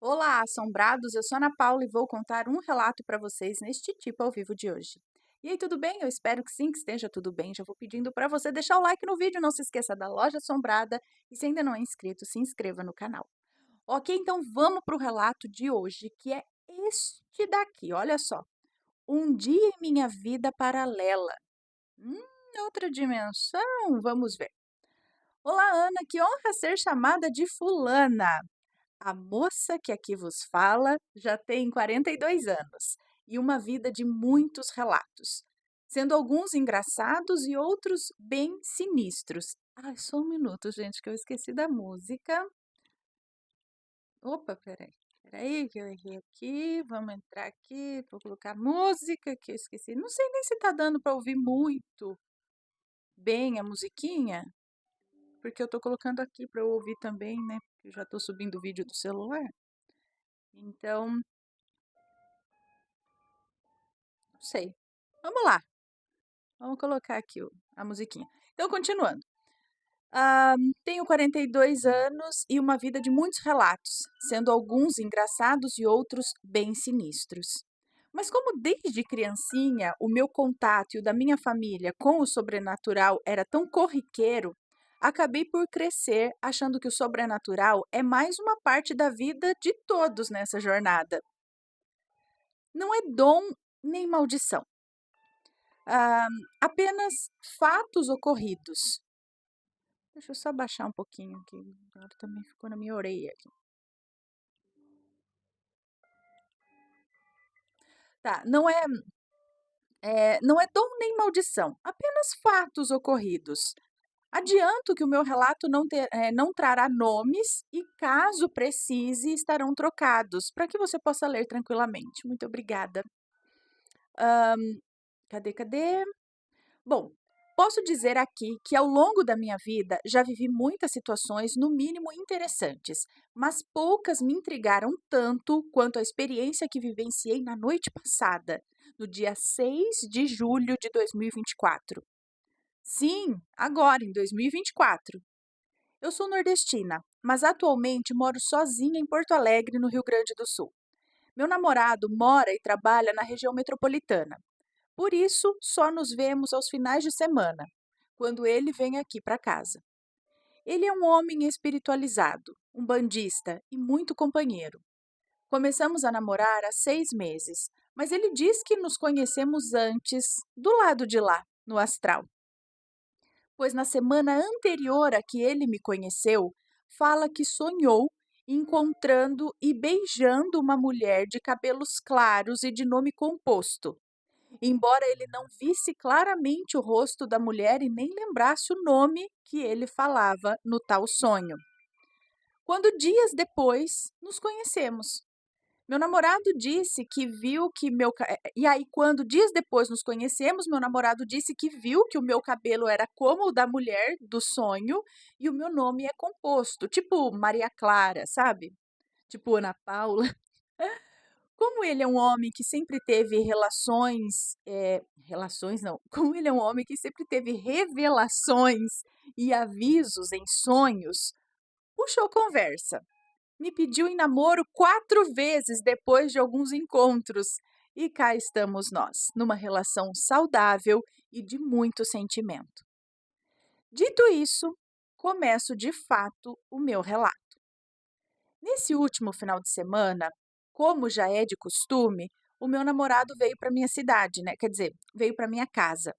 Olá, assombrados! Eu sou a Ana Paula e vou contar um relato para vocês neste tipo ao vivo de hoje. E aí, tudo bem? Eu espero que sim, que esteja tudo bem. Já vou pedindo para você deixar o like no vídeo, não se esqueça da loja assombrada e se ainda não é inscrito, se inscreva no canal. Ok, então vamos para o relato de hoje, que é este daqui. Olha só. Um dia em minha vida paralela. Hum, outra dimensão? Vamos ver. Olá, Ana, que honra ser chamada de fulana. A moça que aqui vos fala já tem 42 anos e uma vida de muitos relatos, sendo alguns engraçados e outros bem sinistros. Ai, só um minuto, gente, que eu esqueci da música. Opa, peraí, que eu errei aqui. Vamos entrar aqui, vou colocar música que eu esqueci. Não sei nem se tá dando para ouvir muito bem a musiquinha, porque eu tô colocando aqui para eu ouvir também, né? Eu já tô subindo o vídeo do celular. Então, não sei. Vamos lá. Vamos colocar aqui a musiquinha. Então, continuando. Ah, tenho 42 anos e uma vida de muitos relatos, sendo alguns engraçados e outros bem sinistros. Mas como desde criancinha o meu contato e o da minha família com o sobrenatural era tão corriqueiro, acabei por crescer achando que o sobrenatural é mais uma parte da vida de todos nessa jornada. Não é dom nem maldição, ah, apenas fatos ocorridos. Deixa eu só baixar um pouquinho aqui, agora também ficou na minha orelha aqui. Tá, não é dom nem maldição, apenas fatos ocorridos. Adianto que o meu relato não trará nomes e, caso precise, estarão trocados, para que você possa ler tranquilamente. Muito obrigada. Cadê? Bom, posso dizer aqui que ao longo da minha vida já vivi muitas situações, no mínimo interessantes, mas poucas me intrigaram tanto quanto a experiência que vivenciei na noite passada, no dia 6 de julho de 2024. Sim, agora em 2024. Eu sou nordestina, mas atualmente moro sozinha em Porto Alegre, no Rio Grande do Sul. Meu namorado mora e trabalha na região metropolitana. Por isso, só nos vemos aos finais de semana, quando ele vem aqui para casa. Ele é um homem espiritualizado, um bandista e muito companheiro. Começamos a namorar há 6 meses, mas ele diz que nos conhecemos antes, do lado de lá, no astral. Pois na semana anterior a que ele me conheceu, fala que sonhou encontrando e beijando uma mulher de cabelos claros e de nome composto. Embora ele não visse claramente o rosto da mulher e nem lembrasse o nome que ele falava no tal sonho. Quando dias depois nos conhecemos. Meu namorado disse que viu que e aí quando dias depois nos conhecemos, meu namorado disse que viu que o meu cabelo era como o da mulher do sonho e o meu nome é composto, tipo Maria Clara, sabe? Tipo Ana Paula. Como ele é um homem que sempre teve relações não, como ele é um homem que sempre teve revelações e avisos em sonhos, puxou conversa. Me pediu em namoro 4 vezes depois de alguns encontros. E cá estamos nós, numa relação saudável e de muito sentimento. Dito isso, começo de fato o meu relato. Nesse último final de semana, como já é de costume, o meu namorado veio para minha cidade, né? Quer dizer, veio para minha casa.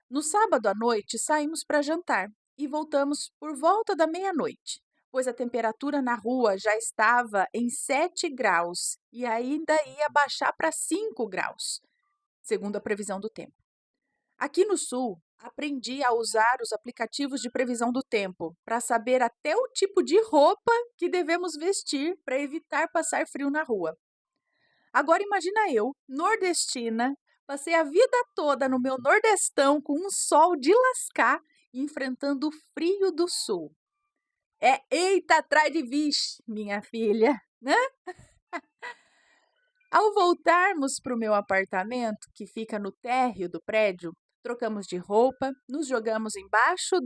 No sábado à noite, saímos para jantar e voltamos por volta da meia-noite, pois a temperatura na rua já estava em 7 graus e ainda ia baixar para 5 graus, segundo a previsão do tempo. Aqui no Sul, aprendi a usar os aplicativos de previsão do tempo para saber até o tipo de roupa que devemos vestir para evitar passar frio na rua. Agora imagina eu, nordestina, passei a vida toda no meu nordestão com um sol de lascar, enfrentando o frio do sul. É eita atrás de vixe, minha filha, né? Ao voltarmos para o meu apartamento, que fica no térreo do prédio, Trocamos de roupa, nos jogamos embaixo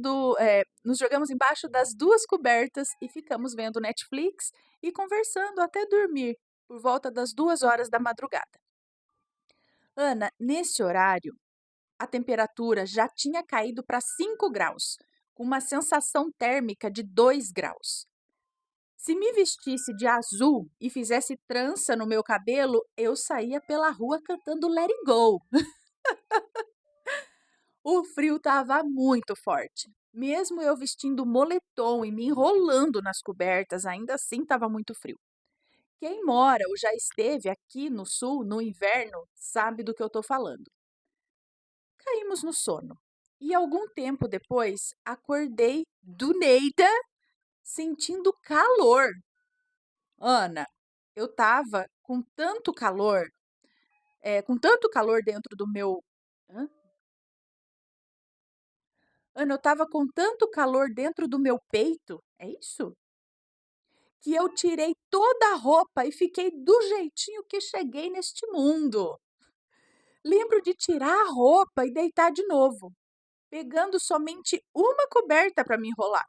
das duas cobertas e ficamos vendo Netflix e conversando até dormir, por volta das 2 horas da madrugada. Ana, nesse horário, a temperatura já tinha caído para 5 graus, com uma sensação térmica de 2 graus. Se me vestisse de azul e fizesse trança no meu cabelo, eu saía pela rua cantando Let It Go. O frio estava muito forte. Mesmo eu vestindo moletom e me enrolando nas cobertas, ainda assim estava muito frio. Quem mora ou já esteve aqui no sul no inverno sabe do que eu estou falando. Caímos no sono. E algum tempo depois, acordei do Neida sentindo calor. Ana, eu estava com tanto calor dentro do meu. Hã? Ana, eu estava com tanto calor dentro do meu peito, é isso? Que eu tirei toda a roupa e fiquei do jeitinho que cheguei neste mundo. Lembro de tirar a roupa e deitar de novo, pegando somente uma coberta para me enrolar.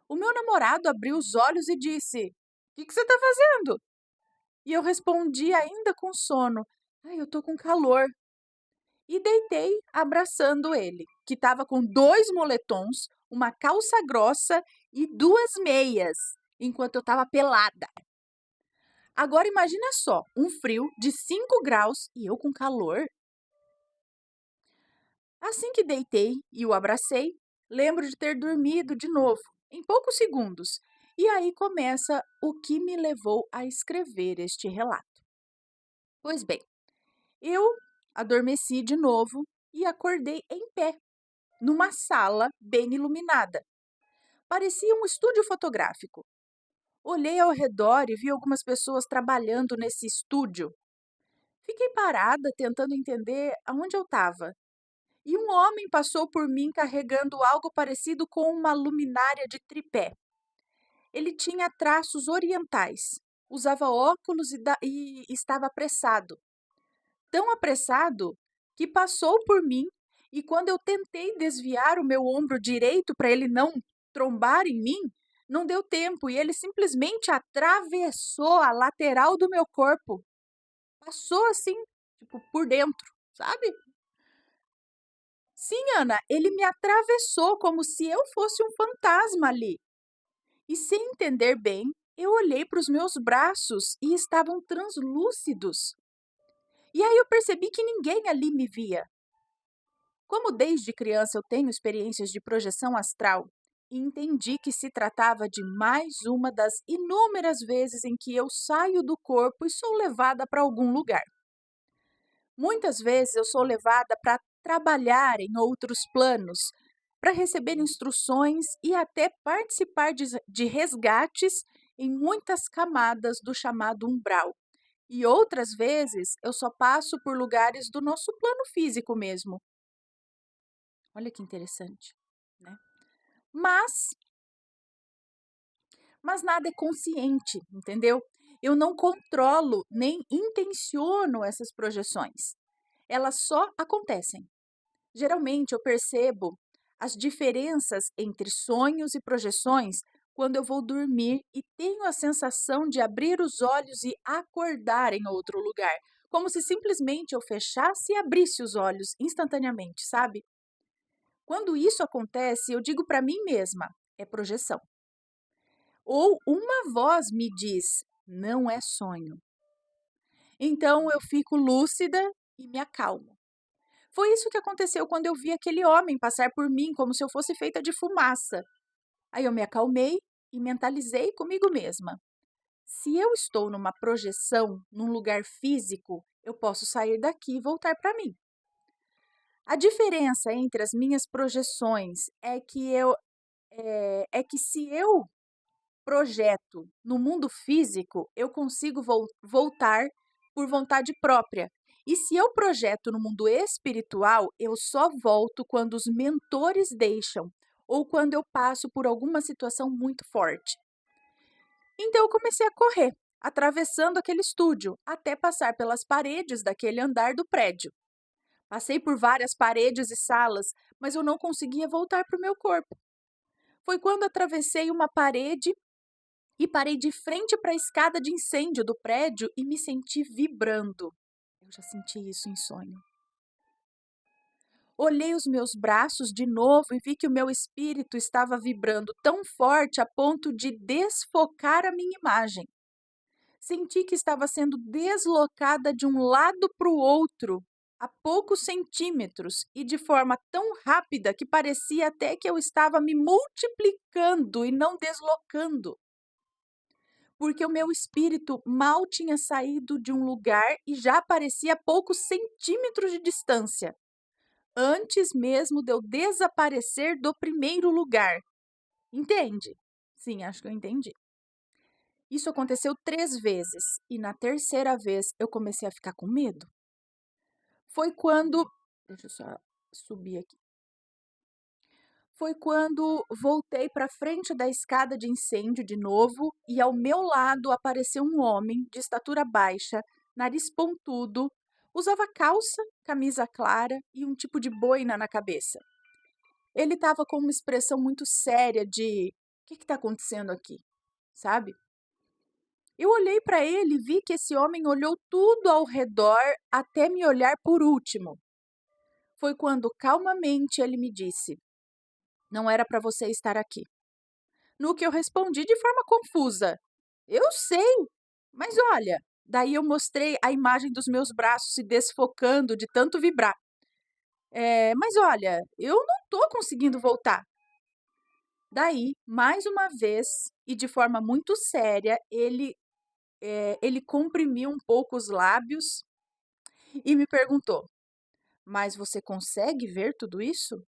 O meu namorado abriu os olhos e disse: O que você está fazendo? E eu respondi, ainda com sono: Ai, eu tô com calor. E deitei abraçando ele, que estava com dois moletons, uma calça grossa e duas meias, enquanto eu estava pelada. Agora imagina só, um frio de 5 graus e eu com calor. Assim que deitei e o abracei, lembro de ter dormido de novo, em poucos segundos. E aí começa o que me levou a escrever este relato. Pois bem, eu adormeci de novo e acordei em pé, numa sala bem iluminada. Parecia um estúdio fotográfico. Olhei ao redor e vi algumas pessoas trabalhando nesse estúdio. Fiquei parada tentando entender aonde eu estava. E um homem passou por mim carregando algo parecido com uma luminária de tripé. Ele tinha traços orientais, usava óculos e estava apressado. Tão apressado que passou por mim e quando eu tentei desviar o meu ombro direito para ele não trombar em mim, não deu tempo e ele simplesmente atravessou a lateral do meu corpo. Passou assim, tipo, por dentro, sabe? Sim, Ana, ele me atravessou como se eu fosse um fantasma ali. E sem entender bem, eu olhei para os meus braços e estavam translúcidos. E aí eu percebi que ninguém ali me via. Como desde criança eu tenho experiências de projeção astral, e entendi que se tratava de mais uma das inúmeras vezes em que eu saio do corpo e sou levada para algum lugar. Muitas vezes eu sou levada para trabalhar em outros planos, para receber instruções e até participar de resgates em muitas camadas do chamado umbral. E outras vezes eu só passo por lugares do nosso plano físico mesmo. Olha que interessante, né? Mas, mas nada é consciente, entendeu? Eu não controlo nem intenciono essas projeções. Elas só acontecem. Geralmente eu percebo as diferenças entre sonhos e projeções quando eu vou dormir e tenho a sensação de abrir os olhos e acordar em outro lugar, como se simplesmente eu fechasse e abrisse os olhos instantaneamente, sabe? Quando isso acontece, eu digo para mim mesma: é projeção. Ou uma voz me diz: não é sonho. Então eu fico lúcida e me acalmo. Foi isso que aconteceu quando eu vi aquele homem passar por mim como se eu fosse feita de fumaça. Aí eu me acalmei e mentalizei comigo mesma. Se eu estou numa projeção, num lugar físico, eu posso sair daqui e voltar para mim. A diferença entre as minhas projeções é que se eu projeto no mundo físico, eu consigo voltar por vontade própria. E se eu projeto no mundo espiritual, eu só volto quando os mentores deixam ou quando eu passo por alguma situação muito forte. Então eu comecei a correr, atravessando aquele estúdio, até passar pelas paredes daquele andar do prédio. Passei por várias paredes e salas, mas eu não conseguia voltar para o meu corpo. Foi quando atravessei uma parede e parei de frente para a escada de incêndio do prédio e me senti vibrando. Eu já senti isso em sonho. Olhei os meus braços de novo e vi que o meu espírito estava vibrando tão forte a ponto de desfocar a minha imagem. Senti que estava sendo deslocada de um lado para o outro, a poucos centímetros, e de forma tão rápida que parecia até que eu estava me multiplicando e não deslocando, porque o meu espírito mal tinha saído de um lugar e já aparecia a poucos centímetros de distância, antes mesmo de eu desaparecer do primeiro lugar. Entende? Sim, acho que eu entendi. Isso aconteceu 3 vezes e na terceira vez eu comecei a ficar com medo. Foi quando deixa eu só subir aqui. Foi quando voltei para frente da escada de incêndio de novo e ao meu lado apareceu um homem de estatura baixa, nariz pontudo, usava calça, camisa clara e um tipo de boina na cabeça. Ele estava com uma expressão muito séria de: "O que está acontecendo aqui?", sabe? Eu olhei para ele e vi que esse homem olhou tudo ao redor até me olhar por último. Foi quando calmamente ele me disse: "Não era para você estar aqui." No que eu respondi de forma confusa: "Eu sei, mas olha." Daí eu mostrei a imagem dos meus braços se desfocando de tanto vibrar. Mas olha, eu não estou conseguindo voltar." Daí, mais uma vez, e de forma muito séria, ele comprimiu um pouco os lábios e me perguntou: "Mas você consegue ver tudo isso?"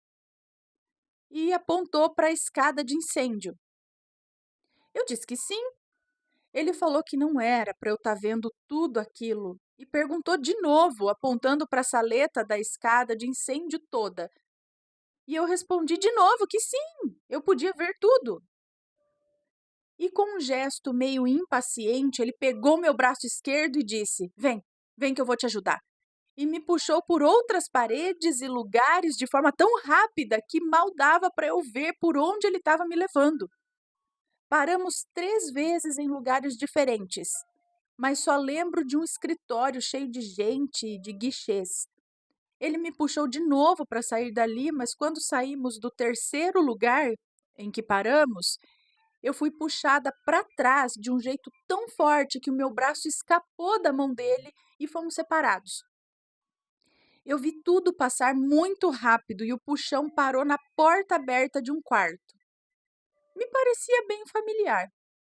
E apontou para a escada de incêndio. Eu disse que sim. Ele falou que não era para eu estar vendo tudo aquilo e perguntou de novo, apontando para a saleta da escada de incêndio toda. E eu respondi de novo que sim, eu podia ver tudo. E com um gesto meio impaciente, ele pegou meu braço esquerdo e disse: "Vem, vem que eu vou te ajudar." E me puxou por outras paredes e lugares de forma tão rápida que mal dava para eu ver por onde ele estava me levando. Paramos 3 vezes em lugares diferentes, mas só lembro de um escritório cheio de gente e de guichês. Ele me puxou de novo para sair dali, mas quando saímos do terceiro lugar em que paramos, eu fui puxada para trás de um jeito tão forte que o meu braço escapou da mão dele e fomos separados. Eu vi tudo passar muito rápido e o puxão parou na porta aberta de um quarto. Me parecia bem familiar,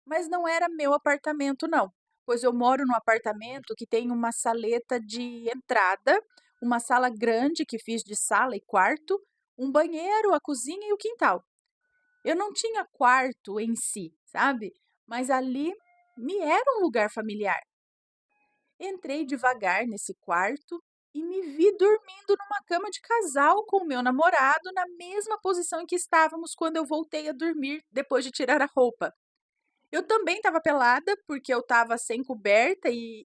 mas não era meu apartamento, não, pois eu moro num apartamento que tem uma saleta de entrada, uma sala grande que fiz de sala e quarto, um banheiro, a cozinha e o quintal. Eu não tinha quarto em si, sabe? Mas ali me era um lugar familiar. Entrei devagar nesse quarto e me vi dormindo numa cama de casal com o meu namorado na mesma posição em que estávamos quando eu voltei a dormir depois de tirar a roupa. Eu também estava pelada, porque eu estava sem coberta e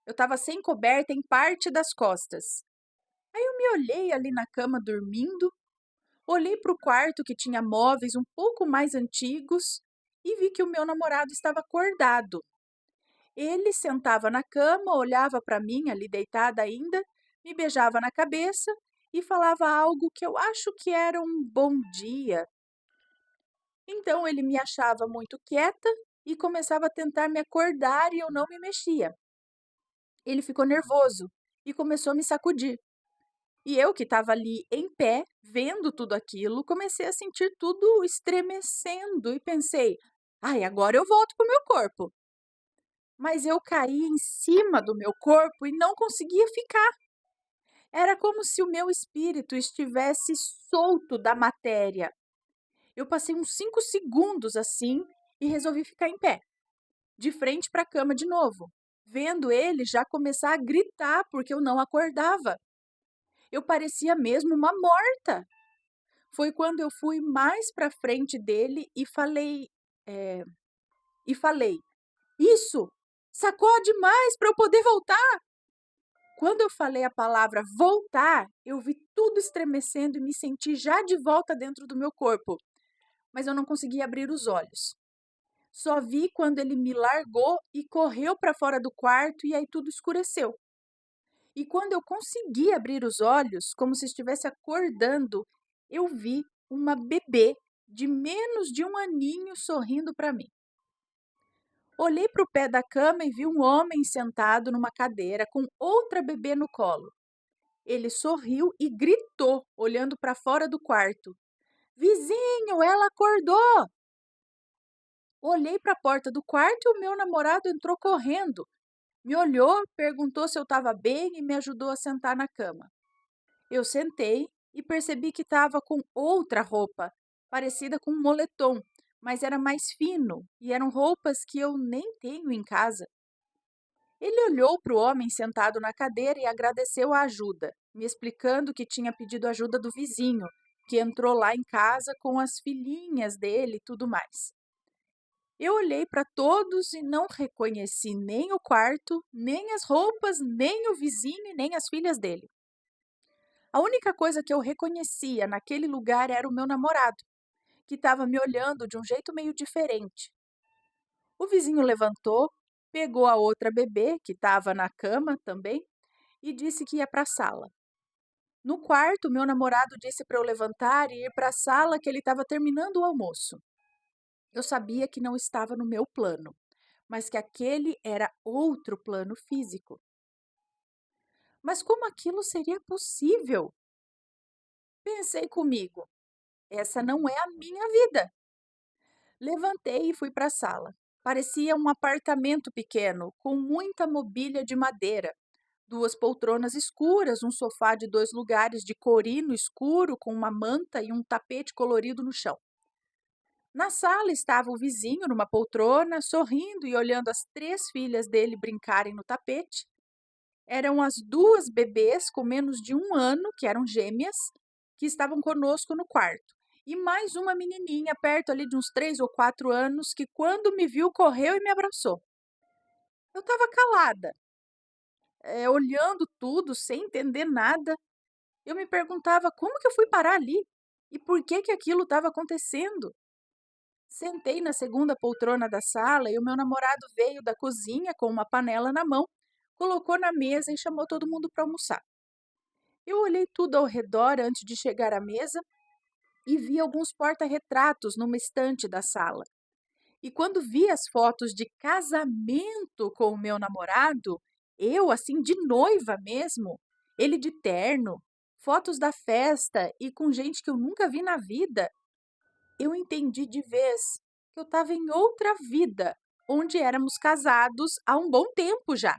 eu estava sem coberta em parte das costas. Aí eu me olhei ali na cama dormindo, olhei para o quarto que tinha móveis um pouco mais antigos e vi que o meu namorado estava acordado. Ele sentava na cama, olhava para mim ali deitada ainda, me beijava na cabeça e falava algo que eu acho que era um bom dia. Então ele me achava muito quieta e começava a tentar me acordar e eu não me mexia. Ele ficou nervoso e começou a me sacudir. E eu, que estava ali em pé, vendo tudo aquilo, comecei a sentir tudo estremecendo e pensei: ai, agora eu volto para o meu corpo. Mas eu caí em cima do meu corpo e não conseguia ficar. Era como se o meu espírito estivesse solto da matéria. Eu passei uns 5 segundos assim e resolvi ficar em pé, de frente para a cama de novo, vendo ele já começar a gritar porque eu não acordava. Eu parecia mesmo uma morta. Foi quando eu fui mais para frente dele eh, e falei: "Isso! Sacode mais para eu poder voltar!" Quando eu falei a palavra voltar, eu vi tudo estremecendo e me senti já de volta dentro do meu corpo, mas eu não conseguia abrir os olhos. Só vi quando ele me largou e correu para fora do quarto e aí tudo escureceu. E quando eu consegui abrir os olhos, como se estivesse acordando, eu vi uma bebê de menos de um aninho sorrindo para mim. Olhei para o pé da cama e vi um homem sentado numa cadeira com outra bebê no colo. Ele sorriu e gritou, olhando para fora do quarto: Vizinho, ela acordou! Olhei para a porta do quarto e o meu namorado entrou correndo. Me olhou, perguntou se eu estava bem e me ajudou a sentar na cama. Eu sentei e percebi que estava com outra roupa, parecida com um moletom, mas era mais fino e eram roupas que eu nem tenho em casa. Ele olhou para o homem sentado na cadeira e agradeceu a ajuda, me explicando que tinha pedido ajuda do vizinho, que entrou lá em casa com as filhinhas dele e tudo mais. Eu olhei para todos e não reconheci nem o quarto, nem as roupas, nem o vizinho e nem as filhas dele. A única coisa que eu reconhecia naquele lugar era o meu namorado, que estava me olhando de um jeito meio diferente. O vizinho levantou, pegou a outra bebê, que estava na cama também, e disse que ia para a sala. No quarto, meu namorado disse para eu levantar e ir para a sala que ele estava terminando o almoço. Eu sabia que não estava no meu plano, mas que aquele era outro plano físico. Mas como aquilo seria possível? Pensei comigo, essa não é a minha vida. Levantei e fui para a sala. Parecia um apartamento pequeno, com muita mobília de madeira. Duas poltronas escuras, um sofá de 2 lugares de corino escuro com uma manta e um tapete colorido no chão. Na sala estava o vizinho numa poltrona, sorrindo e olhando as 3 filhas dele brincarem no tapete. Eram as 2 bebês com menos de um ano, que eram gêmeas, que estavam conosco no quarto. E mais uma menininha perto ali de uns 3 ou 4 anos, que quando me viu correu e me abraçou. Eu estava calada, olhando tudo sem entender nada. Eu me perguntava como que eu fui parar ali e por que que aquilo estava acontecendo. Sentei na segunda poltrona da sala e o meu namorado veio da cozinha com uma panela na mão, colocou na mesa e chamou todo mundo para almoçar. Eu olhei tudo ao redor antes de chegar à mesa e vi alguns porta-retratos numa estante da sala. E quando vi as fotos de casamento com o meu namorado, eu, assim, de noiva mesmo, ele de terno, fotos da festa e com gente que eu nunca vi na vida, eu entendi de vez que eu estava em outra vida, onde éramos casados há um bom tempo já.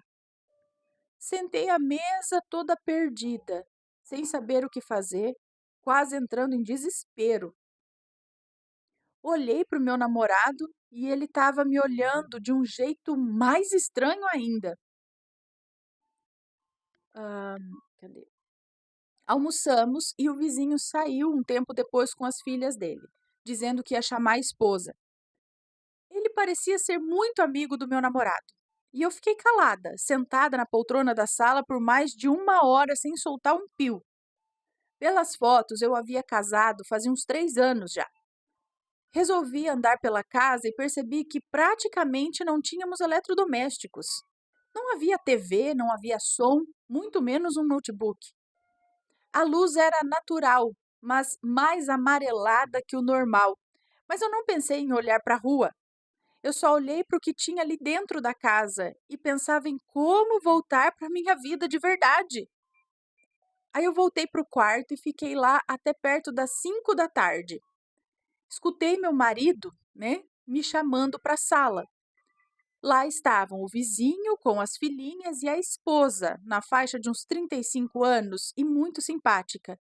Sentei à mesa toda perdida, sem saber o que fazer, quase entrando em desespero. Olhei para o meu namorado e ele estava me olhando de um jeito mais estranho ainda. Ah, cadê? Almoçamos e o vizinho saiu um tempo depois com as filhas dele, dizendo que ia chamar a esposa. Ele parecia ser muito amigo do meu namorado. E eu fiquei calada, sentada na poltrona da sala por mais de 1 hora sem soltar um pio. Pelas fotos, eu havia casado fazia uns 3 anos já. Resolvi andar pela casa e percebi que praticamente não tínhamos eletrodomésticos. Não havia TV, não havia som, muito menos um notebook. A luz era natural, mas mais amarelada que o normal. Mas eu não pensei em olhar para a rua. Eu só olhei para o que tinha ali dentro da casa e pensava em como voltar para a minha vida de verdade. Aí eu voltei para o quarto e fiquei lá até perto das 5 da tarde. Escutei meu marido, né, me chamando para a sala. Lá estavam o vizinho com as filhinhas e a esposa, na faixa de uns 35 anos e muito simpática.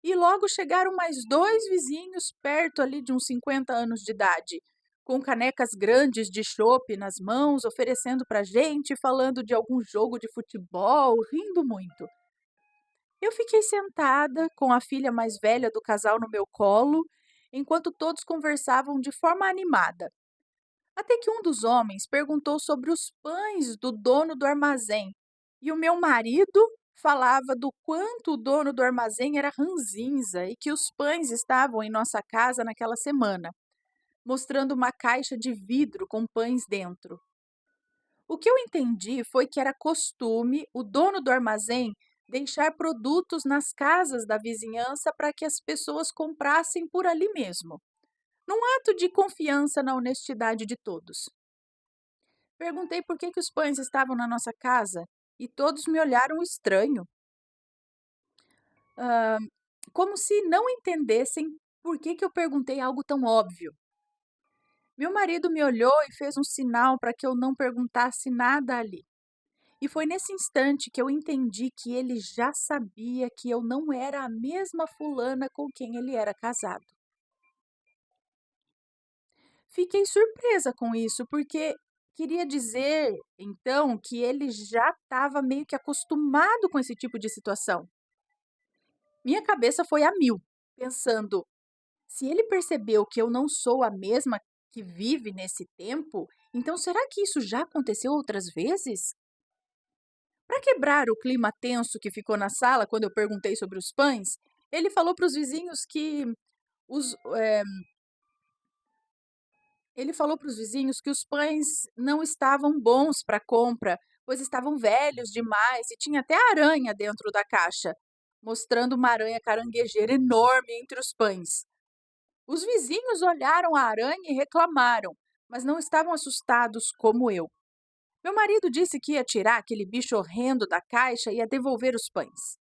E logo chegaram mais 2 vizinhos perto ali de uns 50 anos de idade, com canecas grandes de chopp nas mãos, oferecendo para gente, falando de algum jogo de futebol, rindo muito. Eu fiquei sentada com a filha mais velha do casal no meu colo, enquanto todos conversavam de forma animada. Até que um dos homens perguntou sobre os pães do dono do armazém, e o meu marido Falava do quanto o dono do armazém era ranzinza e que os pães estavam em nossa casa naquela semana, mostrando uma caixa de vidro com pães dentro. O que eu entendi foi que era costume o dono do armazém deixar produtos nas casas da vizinhança para que as pessoas comprassem por ali mesmo, num ato de confiança na honestidade de todos. Perguntei por que os pães estavam na nossa casa e todos me olharam estranho, ah, como se não entendessem por que eu perguntei algo tão óbvio. Meu marido me olhou e fez um sinal para que eu não perguntasse nada ali. E foi nesse instante que eu entendi que ele já sabia que eu não era a mesma fulana com quem ele era casado. Fiquei surpresa com isso, porque queria dizer, então, que ele já estava meio que acostumado com esse tipo de situação. Minha cabeça foi a mil, pensando: se ele percebeu que eu não sou a mesma que vive nesse tempo, então será que isso já aconteceu outras vezes? Para quebrar o clima tenso que ficou na sala quando eu perguntei sobre os pães, ele falou para os vizinhos que os, eh, ele falou para os vizinhos que os pães não estavam bons para compra, pois estavam velhos demais e tinha até aranha dentro da caixa, mostrando uma aranha caranguejeira enorme entre os pães. Os vizinhos olharam a aranha e reclamaram, mas não estavam assustados como eu. Meu marido disse que ia tirar aquele bicho horrendo da caixa e ia devolver os pães.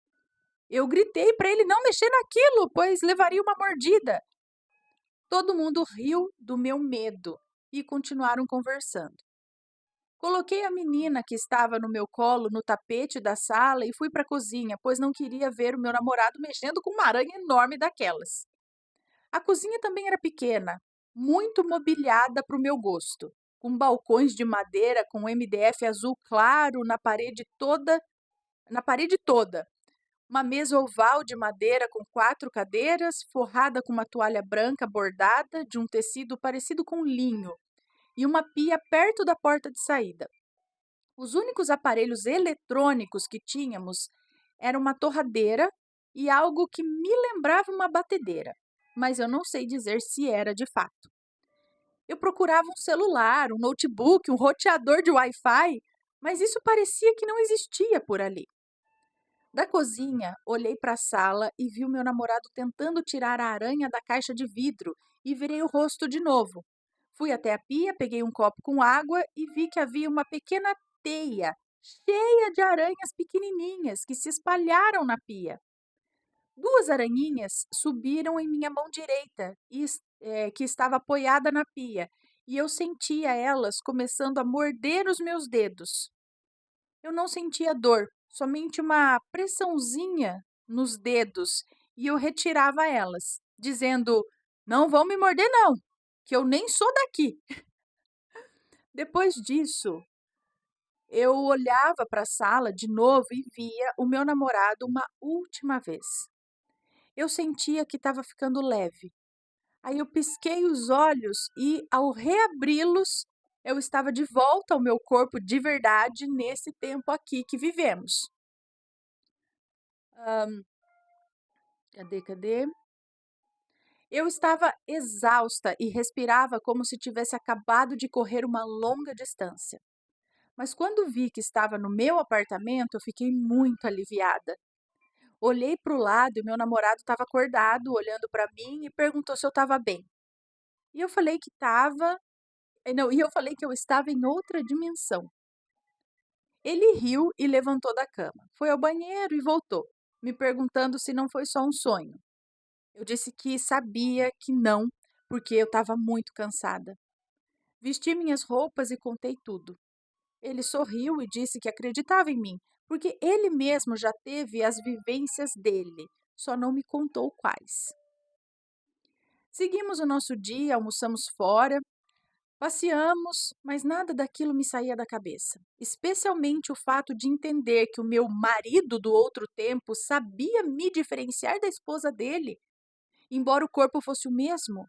Eu gritei para ele não mexer naquilo, pois levaria uma mordida. Todo mundo riu do meu medo e continuaram conversando. Coloquei a menina que estava no meu colo no tapete da sala e fui para a cozinha, pois não queria ver o meu namorado mexendo com uma aranha enorme daquelas. A cozinha também era pequena, muito mobiliada para o meu gosto, com balcões de madeira com MDF azul claro na parede toda, uma mesa oval de madeira com 4 cadeiras, forrada com uma toalha branca bordada de um tecido parecido com linho, e uma pia perto da porta de saída. Os únicos aparelhos eletrônicos que tínhamos eram uma torradeira e algo que me lembrava uma batedeira, mas eu não sei dizer se era de fato. Eu procurava um celular, um notebook, um roteador de Wi-Fi, mas isso parecia que não existia por ali. Da cozinha, olhei para a sala e vi o meu namorado tentando tirar a aranha da caixa de vidro e virei o rosto de novo. Fui até a pia, peguei um copo com água e vi que havia uma pequena teia cheia de aranhas pequenininhas que se espalharam na pia. Duas aranhinhas subiram em minha mão direita, que estava apoiada na pia, e eu sentia elas começando a morder os meus dedos. Eu não sentia dor, somente uma pressãozinha nos dedos, e eu retirava elas, dizendo: não vão me morder, não, que eu nem sou daqui. Depois disso, eu olhava para a sala de novo e via o meu namorado uma última vez. Eu sentia que estava ficando leve. Aí eu pisquei os olhos e, ao reabri-los, eu estava de volta ao meu corpo de verdade nesse tempo aqui que vivemos. Cadê? Eu estava exausta e respirava como se tivesse acabado de correr uma longa distância. Mas quando vi que estava no meu apartamento, eu fiquei muito aliviada. Olhei para o lado e meu namorado estava acordado, olhando para mim e perguntou se eu estava bem. E eu falei que estava, não, e eu falei que eu estava em outra dimensão. Ele riu e levantou da cama. Foi ao banheiro e voltou, me perguntando se não foi só um sonho. Eu disse que sabia que não, porque eu estava muito cansada. Vesti minhas roupas e contei tudo. Ele sorriu e disse que acreditava em mim, porque ele mesmo já teve as vivências dele, só não me contou quais. Seguimos o nosso dia, almoçamos fora, passeamos, mas nada daquilo me saía da cabeça. Especialmente o fato de entender que o meu marido do outro tempo sabia me diferenciar da esposa dele, embora o corpo fosse o mesmo.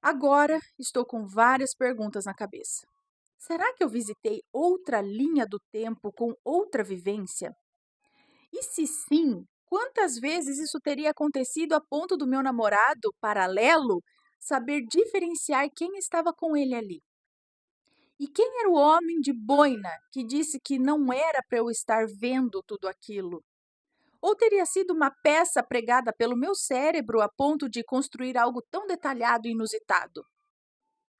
Agora estou com várias perguntas na cabeça. Será que eu visitei outra linha do tempo com outra vivência? E se sim, quantas vezes isso teria acontecido a ponto do meu namorado paralelo saber diferenciar quem estava com ele ali? E quem era o homem de boina que disse que não era para eu estar vendo tudo aquilo? Ou teria sido uma peça pregada pelo meu cérebro a ponto de construir algo tão detalhado e inusitado?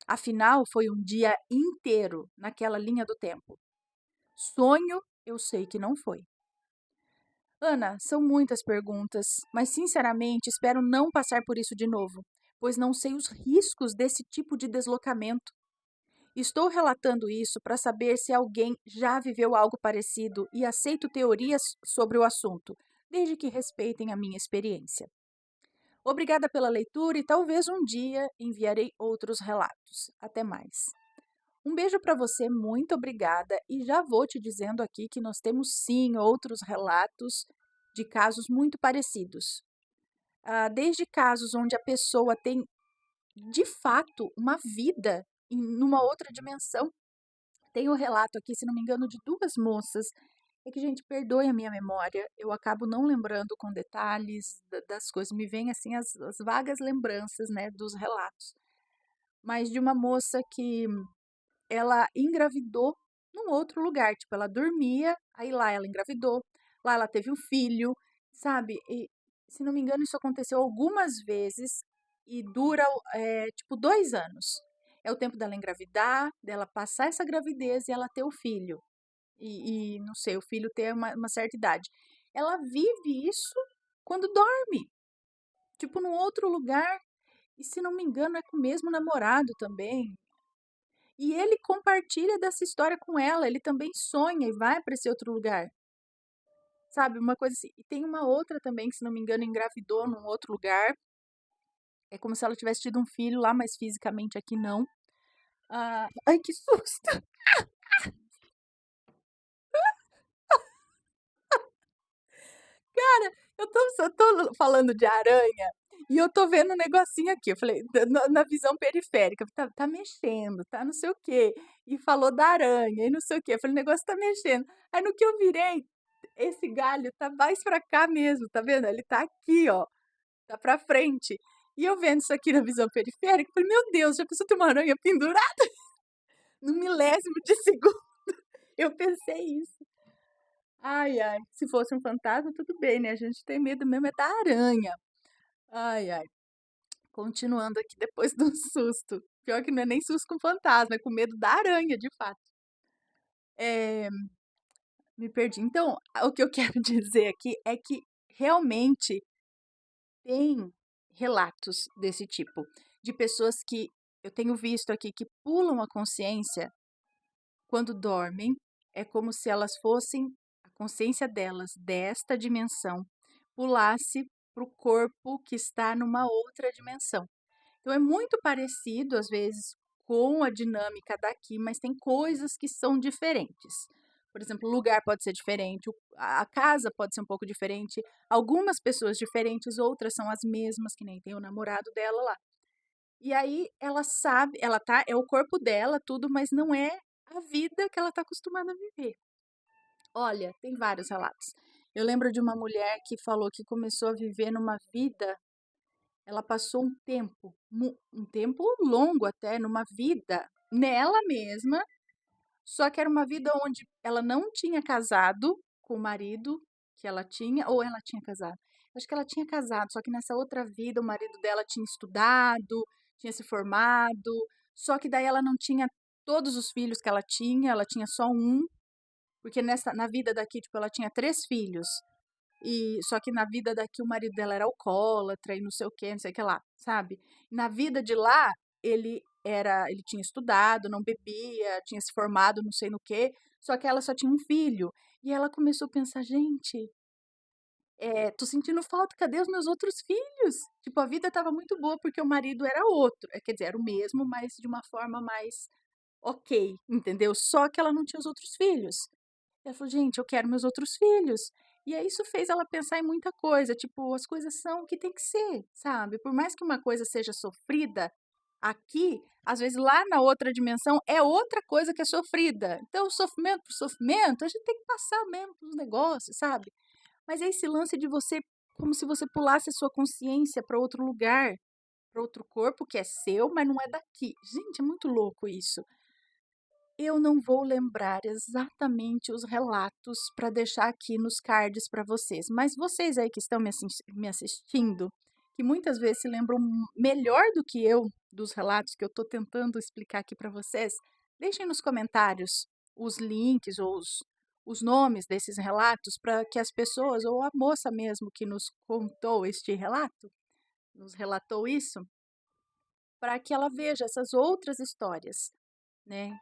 Afinal, foi um dia inteiro naquela linha do tempo. Sonho, eu sei que não foi. Ana, são muitas perguntas, mas sinceramente espero não passar por isso de novo, pois não sei os riscos desse tipo de deslocamento. Estou relatando isso para saber se alguém já viveu algo parecido e aceito teorias sobre o assunto, desde que respeitem a minha experiência. Obrigada pela leitura e talvez um dia enviarei outros relatos. Até mais. Um beijo para você, muito obrigada. E já vou te dizendo aqui que nós temos sim outros relatos de casos muito parecidos. Desde casos onde a pessoa tem de fato uma vida numa outra dimensão. Tem o relato aqui, se não me engano, de duas moças. É que, gente, perdoe a minha memória, eu acabo não lembrando com detalhes das coisas, me vêm assim as vagas lembranças, né, dos relatos. Mas de uma moça que ela engravidou num outro lugar, tipo, ela dormia, aí lá ela engravidou, lá ela teve um filho, sabe? E, se não me engano, isso aconteceu algumas vezes e dura, tipo, 2 anos. É o tempo dela engravidar, dela passar essa gravidez e ela ter o filho. E não sei, o filho ter uma certa idade. Ela vive isso quando dorme, tipo, num outro lugar. E se não me engano, é com o mesmo namorado também. E ele compartilha dessa história com ela, ele também sonha e vai para esse outro lugar, sabe, uma coisa assim. E tem uma outra também que, se não me engano, engravidou num outro lugar, é como se ela tivesse tido um filho lá, mas fisicamente aqui não. Ai, que susto! Eu tô falando de aranha e eu tô vendo um negocinho aqui, eu falei, na visão periférica, tá mexendo, tá não sei o quê, e falou da aranha e não sei o quê, eu falei: "O negócio tá mexendo". Aí no que eu virei, esse galho tá mais pra cá mesmo, tá vendo? Ele tá aqui, ó, tá pra frente. E eu vendo isso aqui na visão periférica, eu falei: "Meu Deus, já pensou ter uma aranha pendurada?" No milésimo de segundo, eu pensei isso. Ai, ai, se fosse um fantasma, tudo bem, né, a gente tem medo mesmo é da aranha. Ai, ai. Continuando aqui depois do susto. Pior que não é nem susto com fantasma, é com medo da aranha, de fato. Eh, Me perdi. Então, o que eu quero dizer aqui é que realmente tem relatos desse tipo, de pessoas que eu tenho visto aqui que pulam a consciência quando dormem. É como se elas fossem, a consciência delas desta dimensão pulasse para o corpo que está numa outra dimensão. Então é muito parecido, às vezes, com a dinâmica daqui, mas tem coisas que são diferentes. Por exemplo, o lugar pode ser diferente, a casa pode ser um pouco diferente, algumas pessoas diferentes, outras são as mesmas, que nem tem o namorado dela lá. E aí ela sabe, ela tá, é o corpo dela, tudo, mas não é a vida que ela está acostumada a viver. Olha, tem vários relatos. Eu lembro de uma mulher que falou que começou a viver numa vida, ela passou um tempo longo até, numa vida nela mesma, só que era uma vida onde ela não tinha casado com o marido que ela tinha, ou ela tinha casado? Acho que ela tinha casado, só que nessa outra vida o marido dela tinha estudado, tinha se formado, só que daí ela não tinha todos os filhos que ela tinha só um, porque na vida daqui, tipo, ela tinha 3 filhos. E só que na vida daqui o marido dela era alcoólatra e não sei o quê, não sei o que lá, sabe. Na vida de lá, ele tinha estudado, não bebia, tinha se formado não sei no quê, só que ela só tinha um filho. E ela começou a pensar: "Gente, tô sentindo falta, cadê os meus outros filhos?". Tipo, a vida estava muito boa, porque o marido era outro, quer dizer, era o mesmo, mas de uma forma mais ok, entendeu. Só que ela não tinha os outros filhos. Ela falou: "Gente, eu quero meus outros filhos". E aí isso fez ela pensar em muita coisa, tipo, as coisas são o que tem que ser, sabe. Por mais que uma coisa seja sofrida, Aqui, às vezes, lá na outra dimensão é outra coisa que é sofrida. Então, sofrimento por sofrimento, a gente tem que passar mesmo pelos negócios, sabe? Mas é esse lance de você, como se você pulasse a sua consciência para outro lugar, para outro corpo que é seu, mas não é daqui. Gente, é muito louco isso. Eu não vou lembrar exatamente os relatos para deixar aqui nos cards para vocês, mas vocês aí que estão me assistindo, que muitas vezes se lembram melhor do que eu dos relatos que eu estou tentando explicar aqui para vocês, deixem nos comentários os links ou os nomes desses relatos para que as pessoas, ou a moça mesmo que nos contou este relato, nos relatou isso, para que ela veja essas outras histórias, né?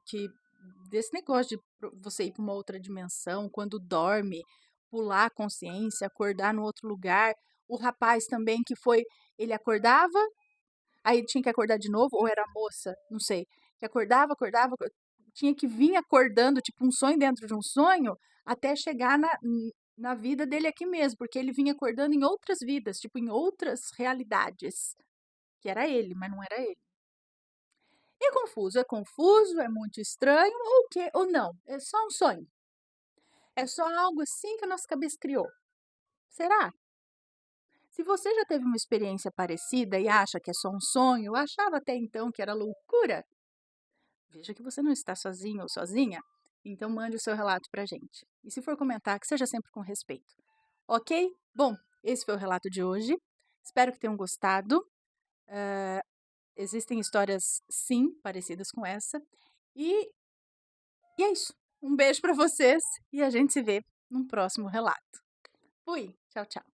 Que desse negócio de você ir para uma outra dimensão, quando dorme, pular a consciência, acordar no outro lugar. O rapaz também que foi, ele acordava, aí tinha que acordar de novo, ou era a moça, não sei, que acordava, tinha que vir acordando, tipo um sonho dentro de um sonho, até chegar na vida dele aqui mesmo, porque ele vinha acordando em outras vidas, tipo em outras realidades, que era ele, mas não era ele. É confuso, é muito estranho, ou o quê? Ou não, é só um sonho. É só algo assim que a nossa cabeça criou. Será? Se você já teve uma experiência parecida e acha que é só um sonho, ou achava até então que era loucura, veja que você não está sozinho ou sozinha, então mande o seu relato pra gente. E se for comentar, que seja sempre com respeito. Ok? Bom, esse foi o relato de hoje. Espero que tenham gostado. Existem histórias, sim, parecidas com essa. E E é isso. Um beijo para vocês e a gente se vê num próximo relato. Fui. Tchau, tchau.